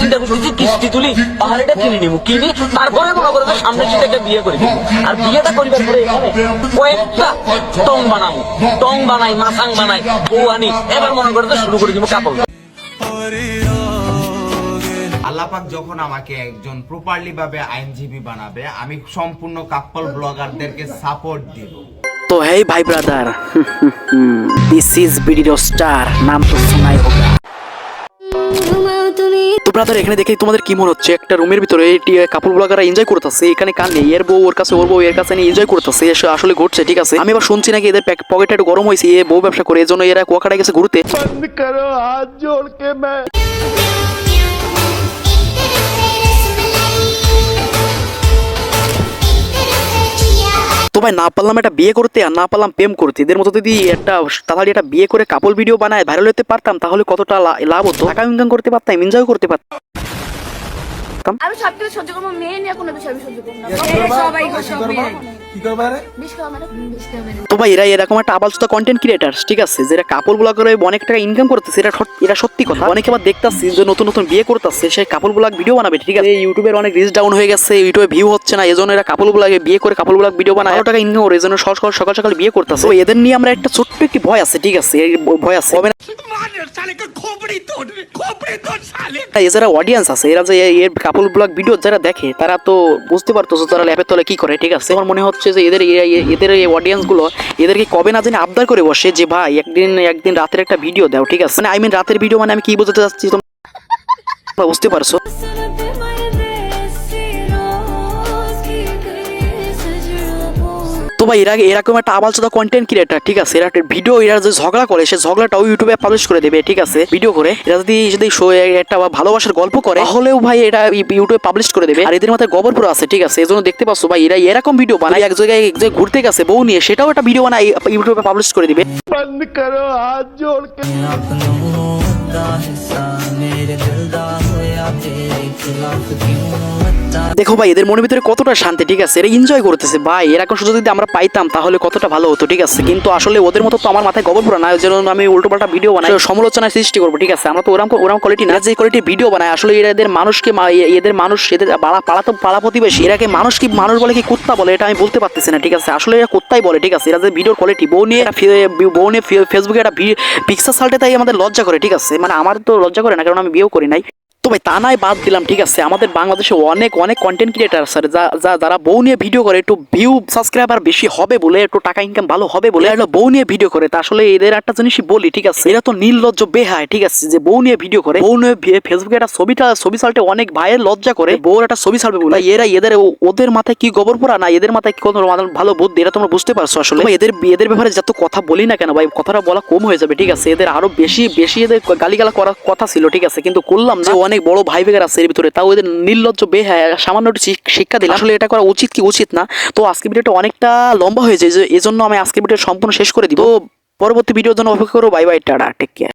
চিন্তা করছি কিস্তি তুলি পাহাড়িটা কিনে নিবো, কিনি তারপরে মনে করো সামনে সেটা একটা বিয়ে করে দিবো। আর বিয়েটা করিবার পরে কয়েকটা টং বানাবো, টং বানাই, মাসাং বানাই, বউ আনি, এবার মনে করো শুরু করে দিব কাপড়। আল্লাহ পাক যখন আমাকে একজন প্রপারলি ভাবে আইনজীবী বানাবে, আমি সম্পূর্ণ কাপল ব্লগারদেরকে সাপোর্ট দিব। तो है भाई brother, this is video star, नाम तो सुना ही होगा। তো ব্রাদার এখানে দেখে তোমাদের কি মনে হচ্ছে? একটা রুমের ভিতরে কাপল ব্লগাররা এনজয় করতেছে, এখানে কান নেই, এর বউ ওর কাছে, ওর বউ এর কাছে নিয়ে এনজয় করতেছে, আসলে ঘটছে ঠিক আছে। আমি আবার শুনছি নাকি এদের পকেটটা একটু গরম হয়েছে, এ বউ ব্যবসা করে, এজন্য এরা কুয়াকাটা গেছে ঘুরতে। বন্ধ করো হাত জোড় কে मैं। তো ভাই না পারলাম একটা বিয়ে করতে আর না পারলাম প্রেম করতে, এদের মতো যদি একটা তাড়াতাড়ি একটা বিয়ে করে কাপল ভিডিও বানায় ভাইরাল হতে পারতাম, তাহলে কতটা লাভ হতো, টাকা ইনকাম করতে পারতাম, এনজয় করতে পারতাম। আমি সবকিছু সহ্য করবো, মেয়ে নিয়ে কোনো বিষয় আমি সহ্য করবো না। সবাই কি করবে রে? বিশ খাওয়া মানে তো ভাই এরা এরকম একটা আবালচোদা কন্টেন্ট ক্রিয়েটার ঠিক আছে, যারা কাপল ব্লগ করে অনেক টাকা ইনকাম করতেছে, এটা সত্যি কথা। অনেকে আবার দেখতাছি যে নতুন নতুন বিয়ে করতেছে, সেই কাপল ব্লগ ভিডিও বানাবে ঠিক আছে। ইউটিউবের অনেক রিচ ডাউন হয়ে গেছে, ইউটিউবে ভিউ হচ্ছে না, এজন্য এরা কাপল ব্লগে বিয়ে করে কাপল ব্লগ ভিডিও বানায়, টাকা ইনকাম করে, এজন্য সকাল সকাল বিয়ে করতেছে। তো এদের নিয়ে আমরা একটা ছোট্ট একটি ভয় আছে ঠিক আছে, ভয় আছে হবে না। যারা অডিয়েন্স আছে, এরা যে এর কাপল ব্লগ ভিডিও যারা দেখে, তারা তো বুঝতে পারতেছে তারা ল্যাপের তলে কি করে ঠিক আছে। আমার মনে হচ্ছে যে এদের এই অডিয়েন্স গুলো এদেরকে কবে না জানি আবদার করে বসে যে ভাই একদিন রাতের একটা ভিডিও দাও ঠিক আছে। মানে আই মিন রাতের ভিডিও, মানে আমি কি বোঝাতে চাচ্ছি তোমরা বুঝতে পারছো? তো ভাই এরকম একটা আবালচোদা কন্টেন্ট ক্রিয়েটার ঠিক আছে, এরা ভিডিও, এরা যে ঝগড়া করে সে ঝগড়াটাও ইউটিউবে পাবলিশ করে দেবে ঠিক আছে, ভিডিও করে। এরা যদি একটা ভালোবাসার গল্প করে তাহলেও ভাই এটা ইউটিউবে পাবলিশ করে দেবে। আর এদের মাথায় গোবরপুর আছে ঠিক আছে, এজন্য দেখতে পাচ্ছ ভাই এরা এরকম ভিডিও বানায়, এক জায়গায় ঘুরতে গেছে বউ নিয়ে, সেটাও একটা ভিডিও বানায় ইউটিউবে পাবলিশ করে দিবে। বন্ধ করো হাত জোড় কে। দেখো ভাই এদের মনের ভিতরে কতটা শান্তি ঠিক আছে, এরা এনজয় করতেছে ভাই। এরকম সুযোগ যদি আমরা পাইতাম তাহলে কতটা ভালো হতো ঠিক আছে। কিন্তু আসলে ওদের মতো তো আমার মাথায় গোবর পুরা না, যেন আমি উল্টোপাল্টা ভিডিও বানাই, সমালোচনার সৃষ্টি করবো ঠিক আছে। আমরা তো ওরকম কোয়ালিটি না, যে কোয়ালিটি ভিডিও বানায়। আসলে এদের মানুষকে এদের পাড়া প্রতিবেশী, এরাকে মানুষ বলে কি কুত্তা বলে, এটা আমি বলতে পারতেছি না ঠিক আছে। আসলে এরা কুত্তাই বলে ঠিক আছে। এরা যে ভিডিওর কোয়ালিটি, বউ নিয়ে ফেসবুকে একটা পিকচার সাল্টে, তাই আমাদের লজ্জা করে ঠিক আছে। মানে আমার তো লজ্জা করে না, কারণ আমি বিয়েও করি নাই। তো ভাই তা নাই বাদ দিলাম ঠিক আছে, আমাদের বাংলাদেশে অনেক কন্টেন্ট ক্রিয়েটার আছে যারা বউ নিয়ে ভিডিও করে, একটু ভিউ সাবস্ক্রাইবার বেশি হবে বলে, একটু টাকা ইনকাম ভালো হবে বলে বউ নিয়ে ভিডিও করে। তা আসলে এদের একটা জিনিসই বলি ঠিক আছে, এরা তো নির্লজ্জ বেহায় ঠিক আছে, যে বউ নিয়ে ভিডিও করে, বউ নিয়ে ফেসবুকে একটা ছবি সালটে অনেক ভাইয়ের লজ্জা করে, বউর একটা ছবি সালবে বলে। ওদের মাথায় কি গোবর পোড়া না, এদের মাথায় কি কোনো ভালো বুদ্ধি, এটা তোমরা বুঝতে পারছো। আসলে এদের ব্যাপারে যত কথা বলি না কেন ভাই, কথাটা বলা কম হয়ে যাবে ঠিক আছে। এদের আরো বেশি এদের গালিগালা করার কথা ছিল ঠিক আছে, কিন্তু করলাম না। অনেক বড় ভাই বেগার আছে এর ভিতরে, তাও এদের নির্লজ্জ বেহায় সামান্য একটু শিক্ষা দিলাম। আসলে এটা করা উচিত কি উচিত না। তো আজকে ভিডিওটা অনেকটা লম্বা হয়ে যায়, এজন্য আমি আজকে ভিডিও সম্পূর্ণ শেষ করে দিব। পরবর্তী ভিডিওর জন্য অপেক্ষা করো। Bye bye, tata, take care.